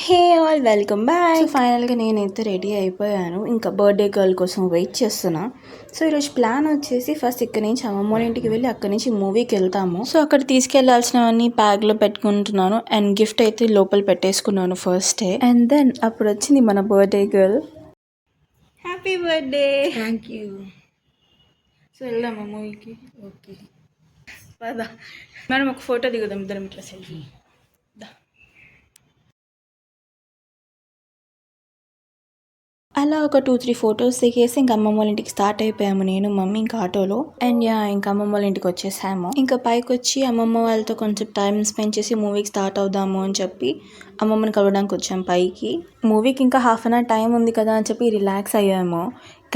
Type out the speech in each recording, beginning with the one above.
Hey all welcome back. So ఫైనల్గా నేనైతే ready అయిపోయాను. ఇంకా బర్త్డే గర్ల్ కోసం వెయిట్ చేస్తున్నా. సో ఈరోజు ప్లాన్ వచ్చేసి ఫస్ట్ ఇక్కడ నుంచి అమ్మమ్మ వాళ్ళ ఇంటికి వెళ్ళి అక్కడ నుంచి మూవీకి వెళ్తాము. సో అక్కడ తీసుకెళ్లాల్సినవన్నీ బ్యాగ్లో పెట్టుకుంటున్నాను. అండ్ గిఫ్ట్ అయితే లోపల పెట్టేసుకున్నాను ఫస్ట్ డే. అండ్ దెన్ అప్పుడు వచ్చింది మన birthday girl. Happy birthday. Thank you. So వెళ్దామా మూవీకి? ఓకే పదా మేడం ఒక ఫోటో దిగుదాం ఇద్దరం ఇట్లా సెల్ఫీ. అలా ఒక 2-3 ఫొటోస్ దిగేసి ఇంకా అమ్మమ్మ వాళ్ళ ఇంటికి స్టార్ట్ అయిపోయాము, నేను మమ్మీ ఇంకా ఆటోలో. అండ్ ఇంకా అమ్మమ్మ వాళ్ళ ఇంటికి వచ్చేసాము. ఇంకా పైకి వచ్చి అమ్మమ్మ వాళ్ళతో కొంచెం టైం స్పెండ్ చేసి మూవీకి స్టార్ట్ అవుదాము అని చెప్పి అమ్మమ్మని కలవడానికి వచ్చాం పైకి. మూవీకి ఇంకా హాఫ్ అన్ అవర్ టైం ఉంది కదా అని చెప్పి రిలాక్స్ అయ్యాము.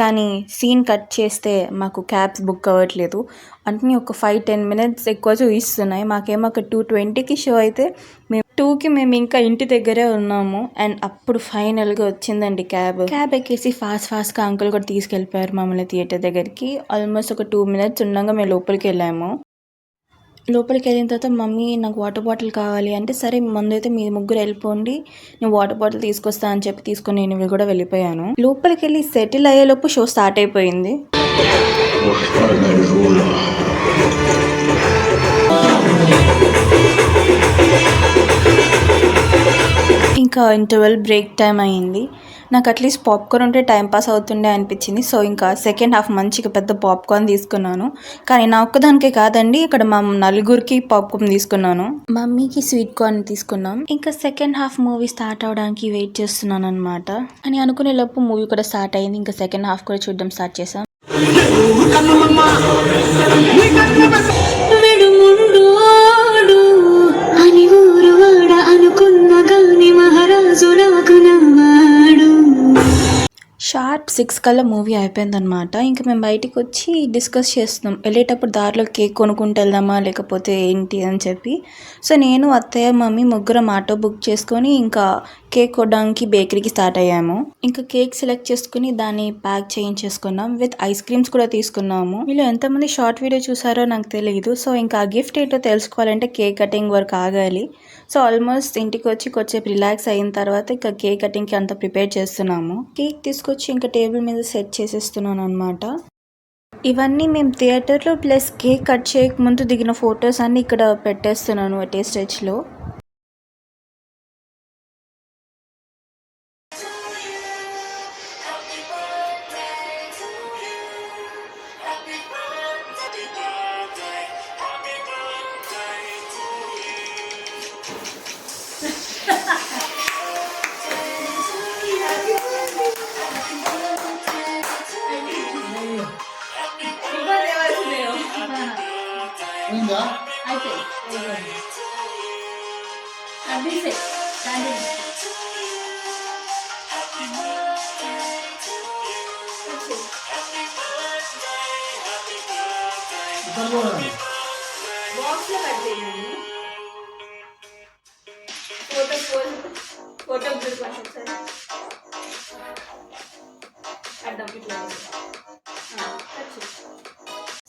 కానీ సీన్ కట్ చేస్తే మాకు క్యాబ్స్ బుక్ అవ్వట్లేదు. అన్నీ ఒక 5-10 మినిట్స్ ఎక్కువ చూపిస్తున్నాయి. మాకేమో ఒక 2:20కి షో అయితే మేము 2కి మేము ఇంకా ఇంటి దగ్గరే ఉన్నాము. అండ్ అప్పుడు ఫైనల్గా వచ్చిందండి క్యాబ్ ఎక్కేసి ఫాస్ట్గా అంకుల్ కూడా తీసుకెళ్ళిపోయారు మమ్మల్ని థియేటర్ దగ్గరికి. ఆల్మోస్ట్ ఒక 2 మినిట్స్ ఉండగా మేము లోపలికి వెళ్ళాము. లోపలికి వెళ్ళిన తర్వాత మమ్మీ నాకు వాటర్ బాటిల్ కావాలి అంటే, సరే ముందు అయితే మీరు ముగ్గురు వెళ్ళిపోండి, నేను వాటర్ బాటిల్ తీసుకొస్తా అని చెప్పి తీసుకొని నేను కూడా వెళ్ళిపోయాను. లోపలికి వెళ్ళి సెటిల్ అయ్యేలోపు షో స్టార్ట్ అయిపోయింది. ఇంకా ఇంటర్వెల్ బ్రేక్ టైం అయ్యింది. నాకు అట్లీస్ట్ పాప్కార్న్ ఉంటే టైం పాస్ అవుతుండే అనిపించింది. సో ఇంకా సెకండ్ హాఫ్ మంచిగా పెద్ద పాప్కార్న్ తీసుకున్నాను. కానీ నా ఒక్కదానికే కాదండి, ఇక్కడ మా నలుగురికి పాప్కార్న్ తీసుకున్నాను. మమ్మీకి స్వీట్ కార్న్ తీసుకున్నాం. ఇంకా సెకండ్ హాఫ్ మూవీ స్టార్ట్ అవడానికి వెయిట్ చేస్తున్నాను అనమాట. అని అనుకునే లోపు మూవీ కూడా స్టార్ట్ అయింది. ఇంకా సెకండ్ హాఫ్ కూడా చూడడం స్టార్ట్ చేసాం. షార్ప్ 6 కల్లా మూవీ అయిపోయిందనమాట. ఇంకా మేము బయటికి వచ్చి డిస్కస్ చేస్తున్నాం, వెళ్ళేటప్పుడు దారిలో కేక్ కొనుక్కుంటూ వెళ్దామా లేకపోతే ఏంటి అని చెప్పి. సో నేను అత్తయ్య మమ్మీ ముగ్గురం ఆటో బుక్ చేసుకొని ఇంకా కేక్ కొనడానికి బేకరీకి స్టార్ట్ అయ్యాము. ఇంకా కేక్ సెలెక్ట్ చేసుకుని దాన్ని ప్యాక్ చేయించేసుకున్నాం. విత్ ఐస్ క్రీమ్స్ కూడా తీసుకున్నాము. వీళ్ళు ఎంతమంది షార్ట్ వీడియో చూసారో నాకు తెలియదు. సో ఇంకా ఆ గిఫ్ట్ ఏంటో తెలుసుకోవాలంటే కేక్ కటింగ్ వరకు ఆగాలి. సో ఆల్మోస్ట్ ఇంటికి వచ్చి కొంచెం రిలాక్స్ అయిన తర్వాత ఇంకా కేక్ కటింగ్కి అంతా ప్రిపేర్ చేస్తున్నాము. కేక్ తీసుకొచ్చి ఇంకా టేబుల్ మీద సెట్ చేసేస్తున్నాను అనమాట. ఇవన్నీ మేము థియేటర్లో ప్లస్ కేక్ కట్ చేయక ముందు దిగిన ఫొటోస్ అన్నీ ఇక్కడ పెట్టేస్తున్నాను అటే స్టెచ్లో.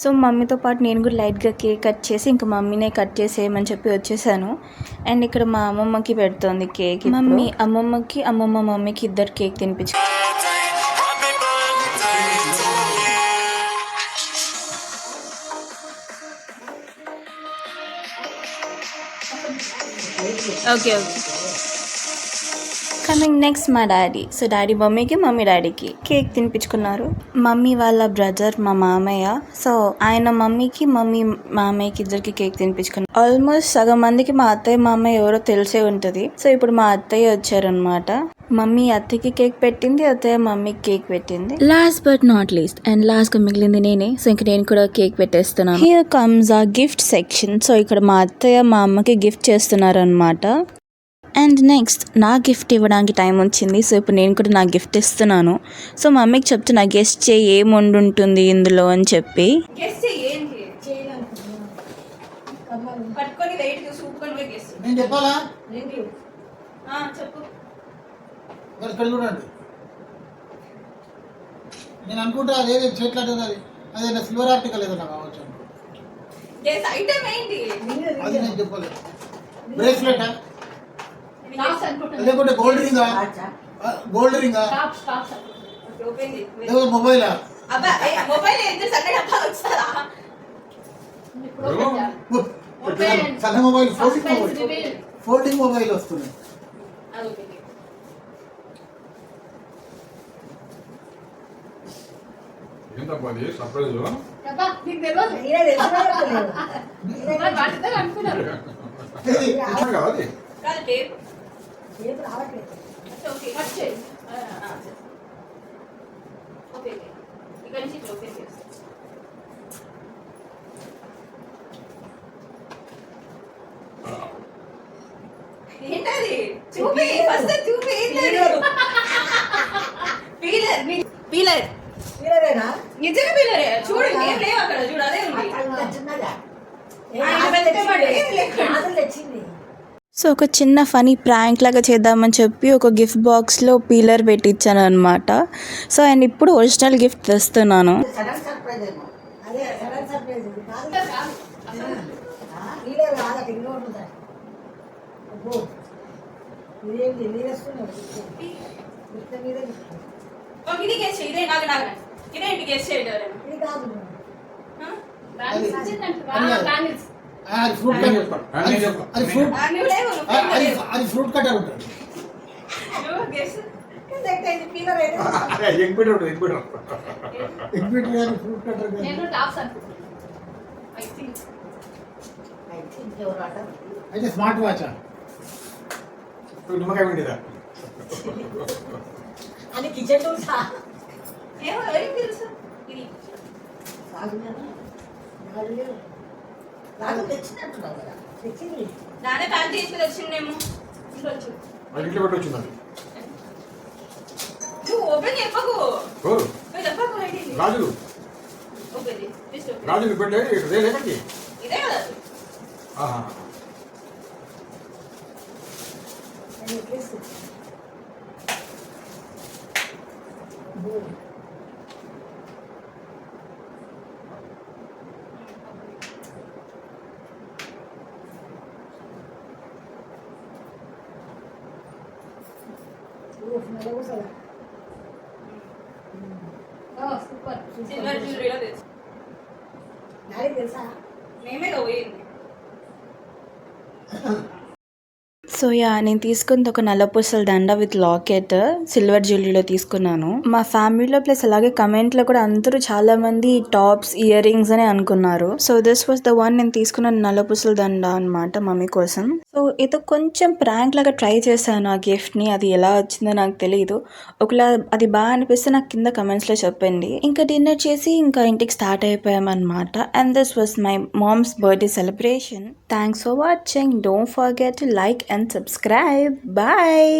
సో మమ్మీతో పాటు నేను కూడా లైట్గా కేక్ కట్ చేసి ఇంకా మమ్మీనే కట్ చేసేయమని చెప్పి వచ్చేసాను. అండ్ ఇక్కడ మా అమ్మమ్మకి పెడుతోంది కేక్. మమ్మీ అమ్మమ్మకి, అమ్మమ్మ మమ్మీకి ఇద్దరు కేక్ తినిపించు. ఓకే కమింగ్ నెక్స్ట్ మా డాడీ. సో డాడీ మమ్మీకి, మమ్మీ డాడీకి కేక్ తినిపించుకున్నారు. మమ్మీ వాళ్ళ బ్రదర్ మా మామయ్య. సో ఆయన మమ్మీకి, మమ్మీ మామయ్యకి ఇద్దరికి కేక్ తినిపించుకున్నారు. ఆల్మోస్ట్ సగం మందికి మా అత్తయ్య మామయ్య ఎవరో తెలిసే ఉంటుంది. సో ఇప్పుడు మా అత్తయ్య వచ్చారనమాట. మమ్మీ అత్తయ్యకి కేక్ పెట్టింది, అత్తయ్య మమ్మీకి కేక్ పెట్టింది. Last but not least and last గా మిగిలింది నేనే. సో ఇంక నేను కూడా కేక్ పెట్టేస్తున్నాను. హియర్ కమ్స్ ఆ గిఫ్ట్ సెక్షన్. సో ఇక్కడ మా అత్తయ్య మా అమ్మకి గిఫ్ట్ చేస్తున్నారు అనమాట. అండ్ నెక్స్ట్ నా గిఫ్ట్ ఇవ్వడానికి టైం వచ్చింది. సో ఇప్పుడు నేను కూడా నా గిఫ్ట్ ఇస్తున్నాను. సో మా మమ్మీకి చెప్తున్నా గెస్ట్ చేయి ఏం వండుంటుంది ఇందులో అని చెప్పి. నేను అనుకుంటా అదే చేట్లాంటి అదే సిల్వర్ ఆర్టికల్ ఏదన్నా కావచ్చు. అది నేను చెప్పలేదు. బ్రేస్లెట్ టాప్స్ అనుకుంటున్నా. లేకుంటే గోల్డ్ రింగా, గోల్డ్ రింగా, టాప్స్ అనుకుంటున్నా. ఓపెన్ చేయి. లేకపోతే మొబైలా? అబ్బా మొబైల్ ఎంత సన్నగా డబ్బా వస్తుందా? ఇప్పుడు ఓపెన్ చేయాలి. సన్న mobile, folding Suspense mobile, reveal. Folding mobile వస్తున్నాయి. అది ఓపెన్ చేయి. ఏంటబ్బా అది సర్ప్రైజ్? అబ్బా, నీకు తెలియదు. మరి వాటితో అనుకున్నారు. ఇది కదా అది కాదు టేప్. ఓకే కట్ చేయి. ఓపెన్ చేయి. ఇక్కడ నుంచి ఇట్లా ఓపెన్ చేస్తా. ఏంటది? చూపి ఫస్ట్ చూపి ఏంటది? పీలర్ పీలర్ నిజంగా పీలరే. చూడు ఏం లేవు అక్కడ, చూడు అదే ఉంది. సో ఒక చిన్న ఫనీ ప్రాంక్ లాగా చేద్దామని చెప్పి ఒక గిఫ్ట్ బాక్స్లో పీలర్ పెట్టించాను అనమాట. సో అండ్ ఇప్పుడు ఒరిజినల్ గిఫ్ట్ తెస్తున్నాను. సడన్ సర్ప్రైజ్ ఏమో. అదే సడన్ సర్ప్రైజ్ ఇది కాదు. కాదు. నీళ్ళే కాదు, ఇంకా ఉంటుంది. అబ్బో, ఇదేంటి నీరేస్తున్నావు? గుర్త మీద ఇది గెస్ట్ ఇదే నాకు నాకు ఇదేంటి గెస్ట్ చేయడం ఎవరైనా? ఇది కాదు. బ్రాండిల్స్ ఇచ్చిందంట. బ్రాండిల్స్. అది ఫ్రూట్ నేను కట్టర్. చెప్తాను. నేను చెప్తాను. అది ఫ్రూట్, నువ్వు లేవు, నువ్వు friend అది లేవు. అది ఫ్రూట్ కట్టర్ ఉంటుంది. నువ్వు గెస్ట్. ఇది పిల్లర్ అయితే అరే, ఎగ్ బిట్ ఉంటుంది, ఎగ్ బిట్ ఉంటుంది. ఎగ్జిబిట్ కానీ ఫ్రూట్ కట్టర్ కానీ. నేను టాప్స్ అనుకుంటున్నా. I think. ఇంకెవరు ఆట అయితే స్మార్ట్ వాచ్. నిమ్మకాయ పిండిదా? అని కిచెన్ టూల్స్ ఏమో ఎవరికి తెలుసు? ఇది రాజు తెచ్చినట్టున్నావు కదా. తెచ్చింది నానే ప్యాంట్ తీసుకుని వచ్చిందేమో. ఇంట్లో వచ్చి అది ఇంట్లో పెట్టి వచ్చిందండి. నువ్వు ఓపెన్ చెప్పకు. ఎవరు? నువ్వు చెప్పకు ఐడి. రాజు, ఓపెన్ చేయి. Just open. రాజుకి పెట్టే ఇదే లేకండి. ఇదే కదా అది. ఆహా. నెక్లెస్ ఓ సూపర్. సిల్వర్ జ్యువెలరీలో తెలుసు. డాడీ తెలుసా? మేమే పోయింది. సో యా నేను తీసుకుంది ఒక నల్లపూసల దండ విత్ లాకెట్ సిల్వర్ జ్యువెలరీలో తీసుకున్నాను. మా ఫ్యామిలీలో ప్లస్ అలాగే కమెంట్లో కూడా అందరూ చాలా మంది టాప్స్ ఇయర్ రింగ్స్ అని అనుకున్నారు. So this was the one నేను తీసుకున్న నల్లపూసల దండ అనమాట మమ్మీ కోసం. సో ఇది కొంచెం ప్రాంక్ లాగా ట్రై చేశాను ఆ గిఫ్ట్ని. అది ఎలా వచ్చిందో నాకు తెలియదు. ఒకవేళ అది బాగా అనిపిస్తే నాకు కింద కమెంట్స్లో చెప్పండి. ఇంకా డిన్నర్ చేసి ఇంకా ఇంటికి స్టార్ట్ అయిపోయామన్నమాట. And this was my mom's birthday celebration. Thanks for watching. Don't forget to like and subscribe. Bye.